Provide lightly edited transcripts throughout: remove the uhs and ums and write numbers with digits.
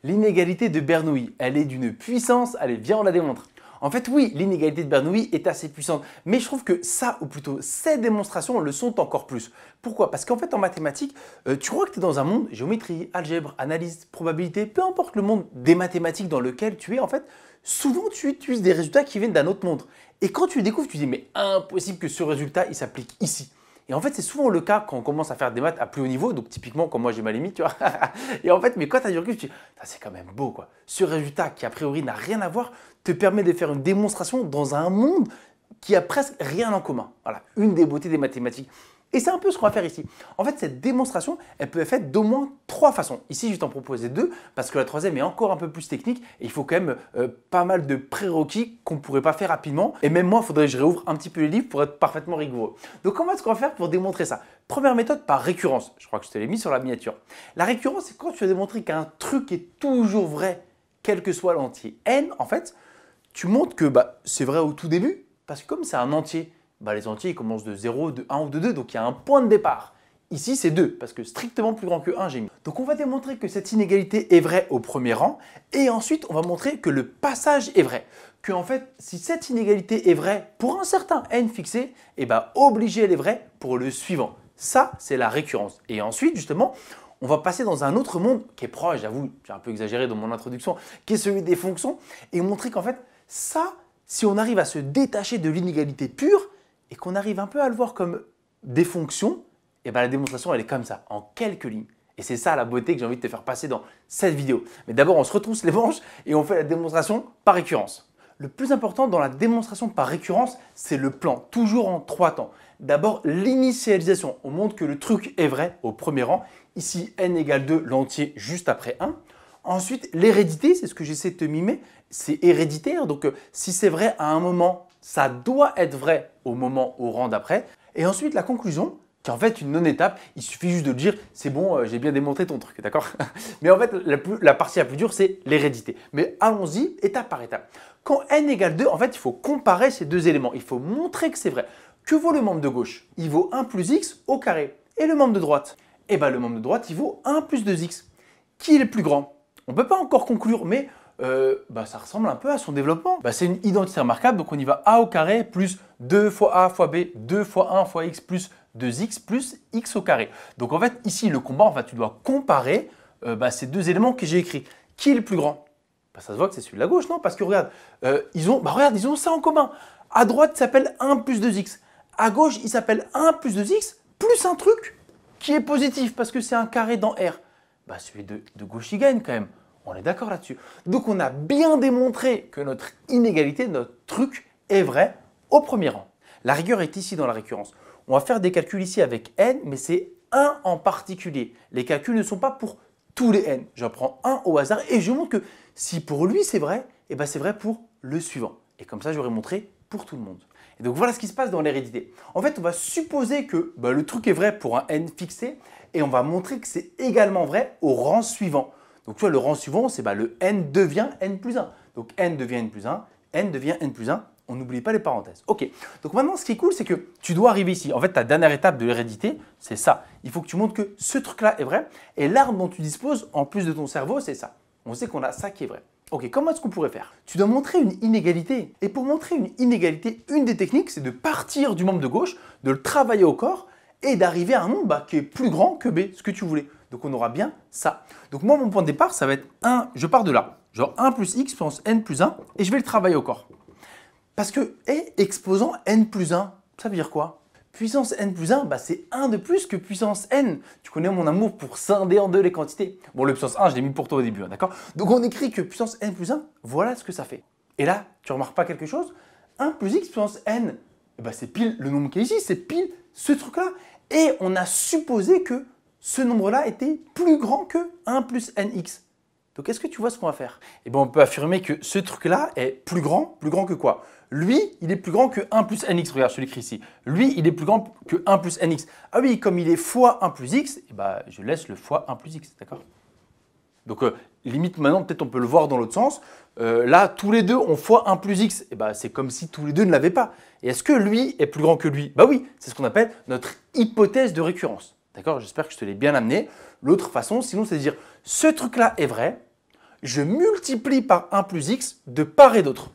L'inégalité de Bernoulli, elle est d'une puissance, allez viens on la démontre. En fait oui, l'inégalité de Bernoulli est assez puissante, mais je trouve que ça, ou plutôt ces démonstrations le sont encore plus. Pourquoi? Parce qu'en fait en mathématiques, tu crois que tu es dans un monde géométrie, algèbre, analyse, probabilité, peu importe le monde des mathématiques dans lequel tu es, en fait, souvent tu utilises des résultats qui viennent d'un autre monde. Et quand tu les découvres, tu dis mais impossible que ce résultat il s'applique ici. Et en fait, c'est souvent le cas quand on commence à faire des maths à plus haut niveau, donc typiquement quand moi j'ai ma limite, tu vois. Et en fait, mais quand tu as du recul, tu te dis, c'est quand même beau quoi. Ce résultat qui a priori n'a rien à voir te permet de faire une démonstration dans un monde qui a presque rien en commun. Voilà, une des beautés des mathématiques. Et c'est un peu ce qu'on va faire ici. En fait, cette démonstration, elle peut être faite d'au moins 3 façons. Ici, je vais t'en proposer 2 parce que la troisième est encore un peu plus technique et il faut quand même pas mal de prérequis qu'on ne pourrait pas faire rapidement. Et même moi, il faudrait que je réouvre un petit peu les livres pour être parfaitement rigoureux. Donc, comment est-ce qu'on va faire pour démontrer ça? Première méthode, par récurrence. Je crois que je te l'ai mis sur la miniature. La récurrence, c'est quand tu as démontré qu'un truc est toujours vrai, quel que soit l'entier n. En fait, tu montres que c'est vrai au tout début parce que comme c'est un entier, les entiers ils commencent de 0, de 1 ou de 2, donc il y a un point de départ. Ici, c'est 2, parce que strictement plus grand que 1, j'ai mis. Donc on va démontrer que cette inégalité est vraie au premier rang, et ensuite on va montrer que le passage est vrai. Que en fait, si cette inégalité est vraie pour un certain n fixé, obligé elle est vraie pour le suivant. Ça, c'est la récurrence. Et ensuite, justement, on va passer dans un autre monde qui est proche, j'avoue, j'ai un peu exagéré dans mon introduction, qui est celui des fonctions, et montrer qu'en fait, ça, si on arrive à se détacher de l'inégalité pure, et qu'on arrive un peu à le voir comme des fonctions, la démonstration elle est comme ça, en quelques lignes. Et c'est ça la beauté que j'ai envie de te faire passer dans cette vidéo. Mais d'abord on se retrousse les manches et on fait la démonstration par récurrence. Le plus important dans la démonstration par récurrence, c'est le plan, toujours en 3 temps. D'abord l'initialisation, on montre que le truc est vrai au premier rang. Ici n égale 2, l'entier juste après 1. Ensuite l'hérédité, c'est ce que j'essaie de te mimer, c'est héréditaire. Donc si c'est vrai à un moment, ça doit être vrai au moment au rang d'après. Et ensuite, la conclusion, qui est en fait une non-étape, il suffit juste de dire c'est bon, j'ai bien démontré ton truc, d'accord? Mais en fait, la partie la plus dure, c'est l'hérédité. Mais allons-y, étape par étape. Quand n égale 2, en fait, il faut comparer ces deux éléments. Il faut montrer que c'est vrai. Que vaut le membre de gauche? Il vaut 1 plus x au carré. Et le membre de droite? Le membre de droite, il vaut 1 plus 2x. Qui est le plus grand? On ne peut pas encore conclure, mais ça ressemble un peu à son développement. C'est une identité remarquable, donc on y va a au carré plus 2 fois a fois b, 2 fois 1 fois x plus 2x plus x au carré. Donc en fait, ici, le combat, en fait, tu dois comparer ces deux éléments que j'ai écrits. Qui est le plus grand? Ça se voit que c'est celui de la gauche, non? Parce que regarde, ils ont ça en commun. À droite, il s'appelle 1 plus 2x. À gauche, il s'appelle 1 plus 2x plus un truc qui est positif parce que c'est un carré dans R. Celui de gauche, il gagne quand même. On est d'accord là-dessus. Donc, on a bien démontré que notre inégalité, notre truc est vrai au premier rang. La rigueur est ici dans la récurrence. On va faire des calculs ici avec n, mais c'est un en particulier. Les calculs ne sont pas pour tous les n. J'en prends un au hasard et je montre que si pour lui c'est vrai, c'est vrai pour le suivant. Et comme ça, j'aurais montré pour tout le monde. Et donc, voilà ce qui se passe dans l'hérédité. En fait, on va supposer que le truc est vrai pour un n fixé et on va montrer que c'est également vrai au rang suivant. Donc, tu vois, le rang suivant, c'est le n devient n plus 1. Donc, n devient n plus 1, n devient n plus 1. On n'oublie pas les parenthèses. Ok. Donc, maintenant, ce qui est cool, c'est que tu dois arriver ici. En fait, ta dernière étape de l'hérédité, c'est ça. Il faut que tu montres que ce truc-là est vrai. Et l'arme dont tu disposes, en plus de ton cerveau, c'est ça. On sait qu'on a ça qui est vrai. Ok, comment est-ce qu'on pourrait faire? Tu dois montrer une inégalité. Et pour montrer une inégalité, une des techniques, c'est de partir du membre de gauche, de le travailler au corps et d'arriver à un nombre qui est plus grand que b, ce que tu voulais. Donc, on aura bien ça. Donc, moi, mon point de départ, ça va être 1, je pars de là. Genre 1 plus x puissance n plus 1 et je vais le travailler au corps. Parce que exposant n plus 1, ça veut dire quoi? Puissance n plus 1, c'est 1 de plus que puissance n. Tu connais mon amour pour scinder en deux les quantités. Bon, le puissance 1, je l'ai mis pour toi au début, d'accord? Donc, on écrit que puissance n plus 1, voilà ce que ça fait. Et là, tu remarques pas quelque chose? 1 plus x puissance n, c'est pile le nombre qui est ici, c'est pile ce truc-là. Et on a supposé que ce nombre-là était plus grand que 1 plus nx. Donc, est-ce que tu vois ce qu'on va faire? On peut affirmer que ce truc-là est plus grand que quoi? Lui, il est plus grand que 1 plus nx. Regarde, je te l'écris ici. Lui, il est plus grand que 1 plus nx. Ah oui, comme il est fois 1 plus x, je laisse le fois 1 plus x, d'accord? Donc, limite maintenant, peut-être on peut le voir dans l'autre sens. Là, tous les deux ont fois 1 plus x. C'est comme si tous les deux ne l'avaient pas. Et est-ce que lui est plus grand que lui? Oui, c'est ce qu'on appelle notre hypothèse de récurrence. D'accord? J'espère que je te l'ai bien amené. L'autre façon, sinon, c'est de dire ce truc-là est vrai. je multiplie par 1 plus x de part et d'autre.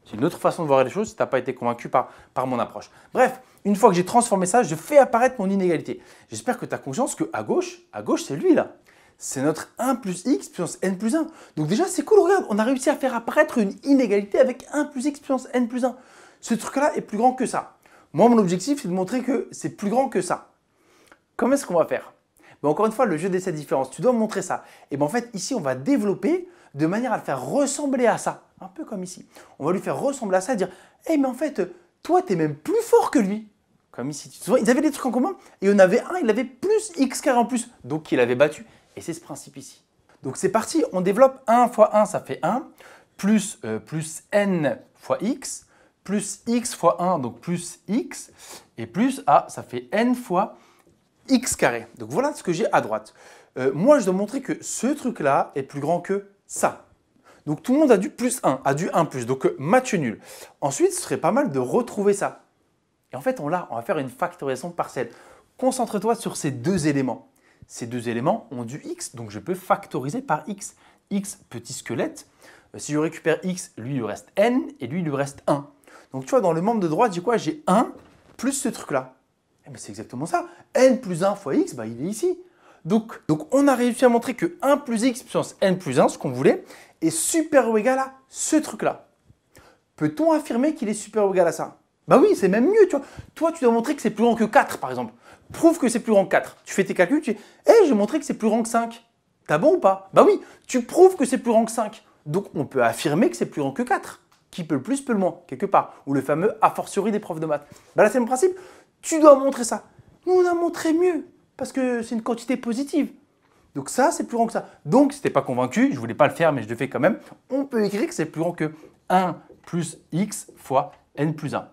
C'est une autre façon de voir les choses si tu n'as pas été convaincu par mon approche. Bref, une fois que j'ai transformé ça, je fais apparaître mon inégalité. J'espère que tu as conscience qu'à gauche, c'est lui là. C'est notre 1 plus x puissance n plus 1. Donc déjà, c'est cool, regarde, on a réussi à faire apparaître une inégalité avec 1 plus x puissance n plus 1. Ce truc-là est plus grand que ça. Moi, mon objectif, c'est de montrer que c'est plus grand que ça. Comment est-ce qu'on va faire? Encore une fois, le jeu d'essai différence, tu dois me montrer ça. Et en fait, ici, on va développer de manière à le faire ressembler à ça. Un peu comme ici. On va lui faire ressembler à ça et dire « Hey, mais en fait, toi, tu es même plus fort que lui. » Comme ici. Tu te souviens, ils avaient des trucs en commun et il y en avait un, il avait plus x carré en plus. Donc, il avait battu. Et c'est ce principe ici. Donc, c'est parti. On développe 1 fois 1, ça fait 1. Plus n fois x. Plus x fois 1, donc plus x. Et plus a, ça fait n fois x carré. Donc, voilà ce que j'ai à droite. Moi, je dois montrer que ce truc-là est plus grand que ça. Donc, tout le monde a du plus 1, a du 1 plus. Donc, match nul. Ensuite, ce serait pas mal de retrouver ça. Et en fait, on va faire une factorisation partielle. Concentre-toi sur ces deux éléments. Ces deux éléments ont du x, donc je peux factoriser par x. X, petit squelette. Si je récupère x, lui, il lui reste n et lui, il lui reste 1. Donc, tu vois, dans le membre de droite, j'ai quoi? J'ai 1 plus ce truc-là. Eh bien, c'est exactement ça. N plus 1 fois x, il est ici. Donc, on a réussi à montrer que 1 plus x puissance n plus 1, ce qu'on voulait, est supérieur ou égal à ce truc-là. Peut-on affirmer qu'il est supérieur ou égal à ça? Bah oui, c'est même mieux, tu vois. Toi, tu dois montrer que c'est plus grand que 4, par exemple. Prouve que c'est plus grand que 4. Tu fais tes calculs, tu dis « Hey, j'ai montré que c'est plus grand que 5. » T'as bon ou pas? Bah oui, tu prouves que c'est plus grand que 5. Donc, on peut affirmer que c'est plus grand que 4. Qui peut le plus, peut le moins, quelque part. Ou le fameux a fortiori des profs de maths. Bah là, c'est le principe. Tu dois montrer ça. Nous, on a montré mieux. Parce que c'est une quantité positive. Donc ça, c'est plus grand que ça. Donc, si tu n'es pas convaincu, je ne voulais pas le faire, mais je le fais quand même, on peut écrire que c'est plus grand que 1 plus x fois n plus 1.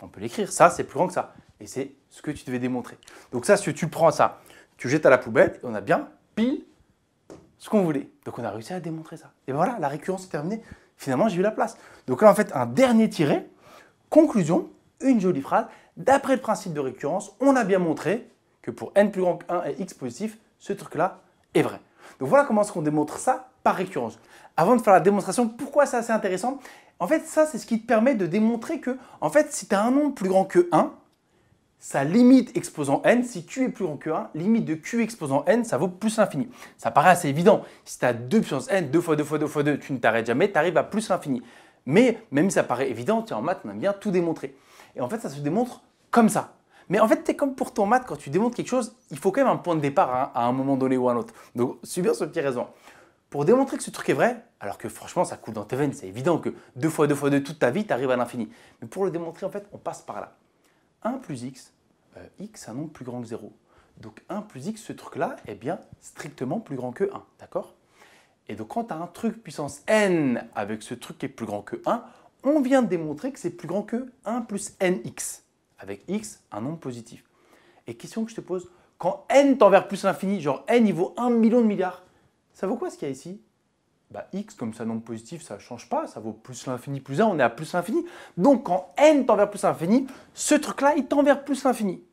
On peut l'écrire, ça, c'est plus grand que ça. Et c'est ce que tu devais démontrer. Donc ça, si tu prends ça, tu jettes à la poubelle, et on a bien pile ce qu'on voulait. Donc on a réussi à démontrer ça. Et voilà, la récurrence est terminée. Finalement, j'ai eu la place. Donc là, en fait, un dernier tiré. Conclusion, une jolie phrase. D'après le principe de récurrence, on a bien montré que pour n plus grand que 1 et x positif, ce truc-là est vrai. Donc voilà comment est-ce qu'on démontre ça par récurrence. Avant de faire la démonstration, pourquoi c'est assez intéressant? En fait, ça, c'est ce qui te permet de démontrer que, en fait, si tu as un nombre plus grand que 1, sa limite exposant n, si q est plus grand que 1, limite de q exposant n, ça vaut plus l'infini. Ça paraît assez évident. Si tu as 2 puissance n, 2 fois 2 fois 2 fois 2, tu ne t'arrêtes jamais, tu arrives à plus l'infini. Mais même si ça paraît évident, en maths, on aime bien tout démontrer. Et en fait, ça se démontre comme ça. Mais en fait, c'est comme pour ton maths, quand tu démontres quelque chose, il faut quand même un point de départ à un moment donné ou à un autre. Donc, suis bien ce petit raison. Pour démontrer que ce truc est vrai, alors que franchement, ça coule dans tes veines, c'est évident que 2 fois 2 fois 2 toute ta vie, tu arrives à l'infini. Mais pour le démontrer, en fait, on passe par là. 1 plus x, x, c'est un nombre plus grand que 0. Donc 1 plus x, ce truc-là est bien strictement plus grand que 1, d'accord? Et donc quand tu as un truc puissance n avec ce truc qui est plus grand que 1, on vient de démontrer que c'est plus grand que 1 plus nx, avec x, un nombre positif. Et question que je te pose, quand n tend vers plus l'infini, genre n il vaut 1 million de milliards, ça vaut quoi ce qu'il y a ici? Bah, x, comme c'est un nombre positif, ça ne change pas, ça vaut plus l'infini plus 1, on est à plus l'infini. Donc quand n tend vers plus l'infini, ce truc-là, il tend vers plus l'infini.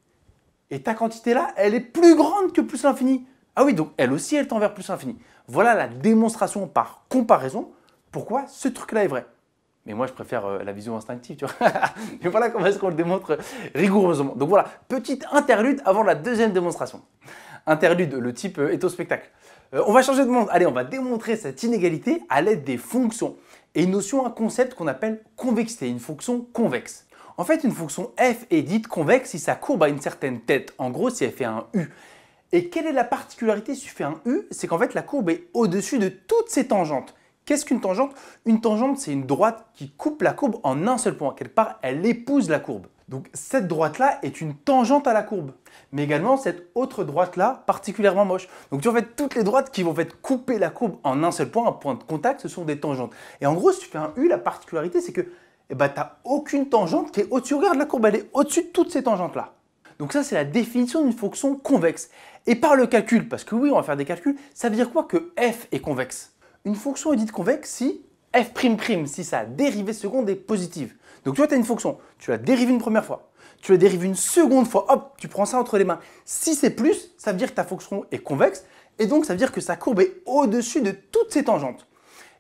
Et ta quantité-là, elle est plus grande que plus l'infini. Ah oui, donc elle aussi, elle tend vers plus l'infini. Voilà la démonstration par comparaison, pourquoi ce truc-là est vrai. Mais moi, je préfère la vision instinctive, tu vois. Et voilà comment est-ce qu'on le démontre rigoureusement. Donc voilà, petite interlude avant la deuxième démonstration. Interlude, le type est au spectacle. On va changer de monde. Allez, on va démontrer cette inégalité à l'aide des fonctions. Et une notion, un concept qu'on appelle convexité, une fonction convexe. En fait, une fonction f est dite convexe si sa courbe a une certaine tête. En gros, si elle fait un U. Et quelle est la particularité si tu fais un U? C'est qu'en fait, la courbe est au-dessus de toutes ses tangentes. Qu'est-ce qu'une tangente? Une tangente, c'est une droite qui coupe la courbe en un seul point. Quelque part, elle épouse la courbe. Donc, cette droite-là est une tangente à la courbe. Mais également, cette autre droite-là, particulièrement moche. Donc, tu vois, en fait, toutes les droites qui vont couper la courbe en un seul point, un point de contact, ce sont des tangentes. Et en gros, si tu fais un U, la particularité, c'est que tu n'as aucune tangente qui est au-dessus. Regarde, la courbe, elle est au-dessus de toutes ces tangentes-là. Donc ça, c'est la définition d'une fonction convexe. Et par le calcul, parce que oui, on va faire des calculs, ça veut dire quoi que f est convexe? Une fonction est dite convexe si f'', si sa dérivée seconde est positive. Donc tu vois, tu as une fonction, tu la dérives une première fois, tu la dérives une seconde fois, hop, tu prends ça entre les mains. Si c'est plus, ça veut dire que ta fonction est convexe et donc ça veut dire que sa courbe est au-dessus de toutes ses tangentes.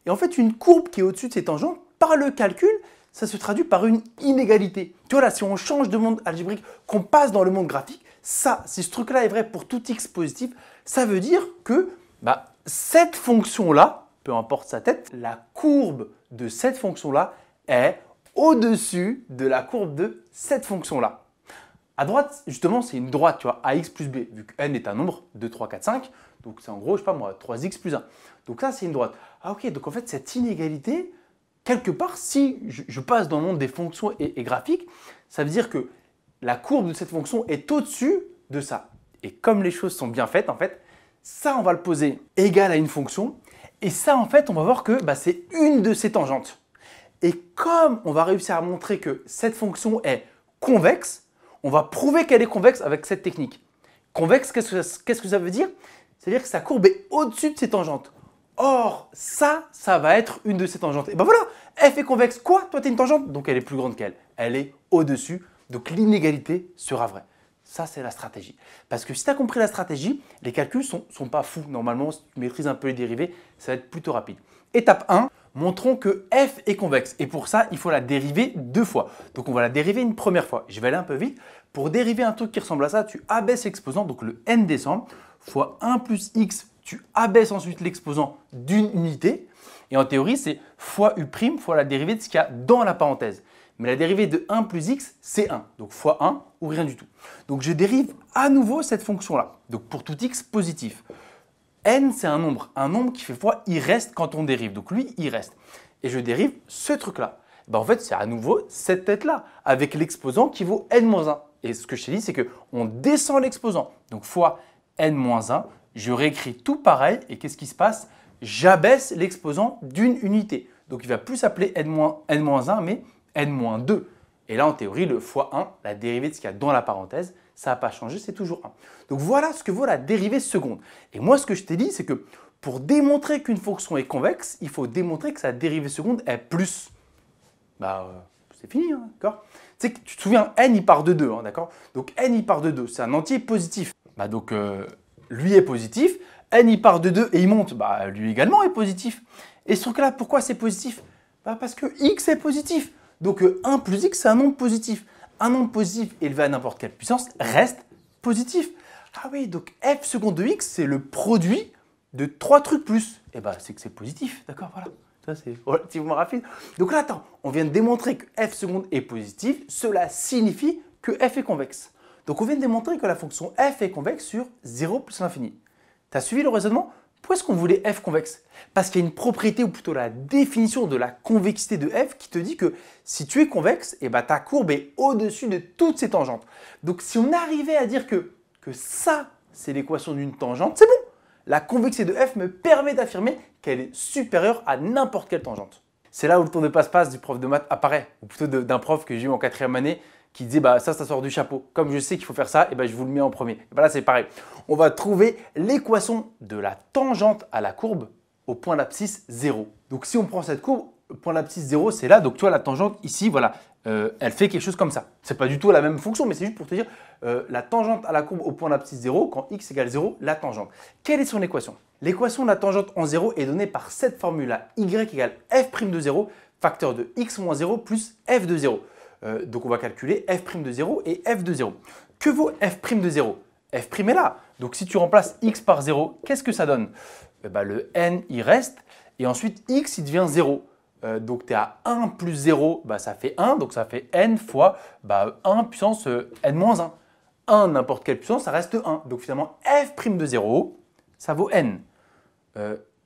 Et en fait, une courbe qui est au-dessus de ces tangentes, par le calcul, ça se traduit par une inégalité. Tu vois là, si on change de monde algébrique, qu'on passe dans le monde graphique, ça, si ce truc-là est vrai pour tout x positif, ça veut dire que cette fonction-là, peu importe sa tête, la courbe de cette fonction-là est au-dessus de la courbe de cette fonction-là. À droite, justement, c'est une droite, tu vois, ax plus b, vu que n est un nombre, 2, 3, 4, 5, donc c'est en gros, je sais pas moi, 3x plus 1. Donc ça, c'est une droite. Ah ok, donc en fait, cette inégalité, quelque part, si je passe dans le monde des fonctions et graphiques, ça veut dire que la courbe de cette fonction est au-dessus de ça. Et comme les choses sont bien faites, en fait, ça, on va le poser égal à une fonction. Et ça, en fait, on va voir que c'est une de ces tangentes. Et comme on va réussir à montrer que cette fonction est convexe, on va prouver qu'elle est convexe avec cette technique. Convexe, qu'est-ce que ça veut dire? C'est-à-dire que sa courbe est au-dessus de ses tangentes. Or, ça va être une de ces tangentes. Et ben voilà, f est convexe. Quoi? Toi, tu es une tangente, donc elle est plus grande qu'elle. Elle est au-dessus, donc l'inégalité sera vraie. Ça, c'est la stratégie. Parce que si tu as compris la stratégie, les calculs sont pas fous. Normalement, si tu maîtrises un peu les dérivés, ça va être plutôt rapide. Étape 1, montrons que f est convexe. Et pour ça, il faut la dériver 2 fois. Donc, on va la dériver une première fois. Je vais aller un peu vite. Pour dériver un truc qui ressemble à ça, tu abaisses l'exposant, donc le n descend, fois 1 plus x, tu abaisses ensuite l'exposant d'une unité. Et en théorie, c'est fois u' fois la dérivée de ce qu'il y a dans la parenthèse. Mais la dérivée de 1 plus x, c'est 1. Donc fois 1 ou rien du tout. Donc je dérive à nouveau cette fonction-là. Donc pour tout x positif. N, c'est un nombre qui fait fois il reste quand on dérive. Donc lui, il reste. Et je dérive ce truc-là. En fait, c'est à nouveau cette tête-là, avec l'exposant qui vaut n-1. Et ce que je t'ai dit, c'est qu'on descend l'exposant. Donc fois n-1, je réécris tout pareil. Et qu'est-ce qui se passe? J'abaisse l'exposant d'une unité. Donc il va plus s'appeler n-1, mais n-2. Et là, en théorie, le fois 1, la dérivée de ce qu'il y a dans la parenthèse, ça n'a pas changé, c'est toujours 1. Donc voilà ce que vaut la dérivée seconde. Et moi, ce que je t'ai dit, c'est que pour démontrer qu'une fonction est convexe, il faut démontrer que sa dérivée seconde est plus. C'est fini, hein, d'accord? Tu sais que tu te souviens, n, il part de 2, hein, d'accord? Donc n, il part de 2, c'est un entier positif. Donc lui est positif, n, il part de 2 et il monte, lui également est positif. Et ce truc-là, pourquoi c'est positif? Parce que x est positif. Donc 1 plus x, c'est un nombre positif. Un nombre positif élevé à n'importe quelle puissance reste positif. Ah oui, donc f seconde de x, c'est le produit de 3 trucs plus. Et c'est que c'est positif, d'accord? Voilà. Ça, c'est relativement rapide. Donc là, attends, on vient de démontrer que f seconde est positif. Cela signifie que f est convexe. Donc on vient de démontrer que la fonction f est convexe sur 0 plus l'infini. Tu as suivi le raisonnement? Pourquoi est-ce qu'on voulait f convexe? Parce qu'il y a une propriété, ou plutôt la définition de la convexité de f qui te dit que si tu es convexe, ta courbe est au-dessus de toutes ces tangentes. Donc si on arrivait à dire que ça, c'est l'équation d'une tangente, c'est bon. La convexité de f me permet d'affirmer qu'elle est supérieure à n'importe quelle tangente. C'est là où le tour de passe-passe du prof de maths apparaît, ou plutôt d'un prof que j'ai eu en 4e année qui disait ça sort du chapeau. Comme je sais qu'il faut faire ça, je vous le mets en premier. Et là, c'est pareil. On va trouver l'équation de la tangente à la courbe au point d'abscisse 0. Donc si on prend cette courbe, le point d'abscisse 0, c'est là. Donc tu vois, la tangente ici, voilà, elle fait quelque chose comme ça. Ce n'est pas du tout la même fonction, mais c'est juste pour te dire la tangente à la courbe au point d'abscisse 0, quand x égale 0, la tangente. Quelle est son équation? L'équation de la tangente en 0 est donnée par cette formule-là. Y égale f' de 0, facteur de x moins 0 plus f de 0. Donc on va calculer f' de 0 et f de 0. Que vaut f' de 0? F' est là. Donc si tu remplaces x par 0, qu'est-ce que ça donne? Le n, il reste. Et ensuite, x, il devient 0. Donc tu es à 1 plus 0, ça fait 1. Donc ça fait n fois 1 puissance n-1. 1, n'importe quelle puissance, ça reste 1. Donc finalement, f' de 0, ça vaut n.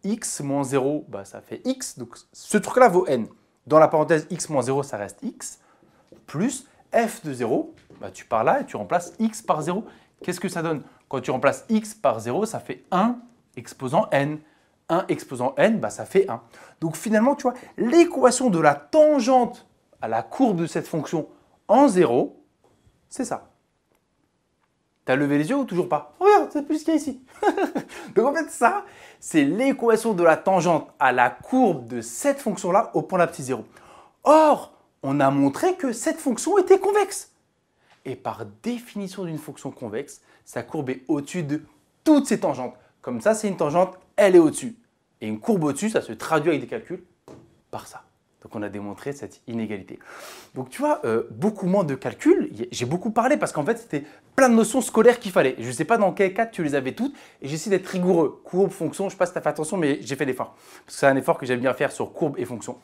X moins 0, ça fait x. Donc ce truc-là vaut n. Dans la parenthèse, x moins 0, ça reste x. Plus f de 0, tu pars là et tu remplaces x par 0. Qu'est-ce que ça donne? Quand tu remplaces x par 0, ça fait 1 exposant n. 1 exposant n, ça fait 1. Donc finalement, tu vois, l'équation de la tangente à la courbe de cette fonction en 0, c'est ça. T'as levé les yeux ou toujours pas? Regarde, c'est plus ce qu'il y a ici. Donc en fait, ça, c'est l'équation de la tangente à la courbe de cette fonction-là au point d'abscisse 0. Or, on a montré que cette fonction était convexe. Et par définition d'une fonction convexe, sa courbe est au-dessus de toutes ses tangentes. Comme ça, c'est une tangente, elle est au-dessus. et une courbe au-dessus, ça se traduit avec des calculs par ça. Donc on a démontré cette inégalité. Donc tu vois, beaucoup moins de calculs, j'ai beaucoup parlé parce qu'en fait c'était plein de notions scolaires qu'il fallait. Je ne sais pas dans quel cas tu les avais toutes et j'essaie d'être rigoureux. Courbe, fonction, je ne sais pas si tu as fait attention mais j'ai fait l'effort. Parce que c'est un effort que j'aime bien faire sur courbe et fonction.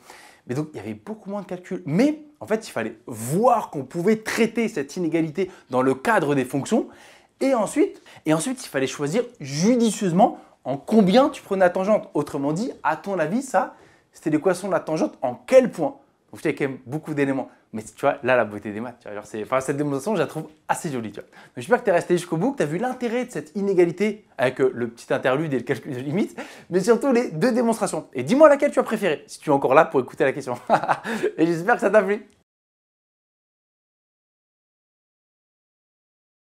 Mais donc il y avait beaucoup moins de calculs. Mais en fait il fallait voir qu'on pouvait traiter cette inégalité dans le cadre des fonctions. Et ensuite il fallait choisir judicieusement en combien tu prenais la tangente. Autrement dit, à ton avis, ça, c'était l'équation de la tangente en quel point? Donc, il y a quand même beaucoup d'éléments. Mais tu vois, là, la beauté des maths, tu vois, cette démonstration, je la trouve assez jolie. Tu vois. Donc, j'espère que tu es resté jusqu'au bout, que tu as vu l'intérêt de cette inégalité avec le petit interlude et le calcul de limite, mais surtout les deux démonstrations. Et dis-moi laquelle tu as préféré, si tu es encore là pour écouter la question. Et j'espère que ça t'a plu.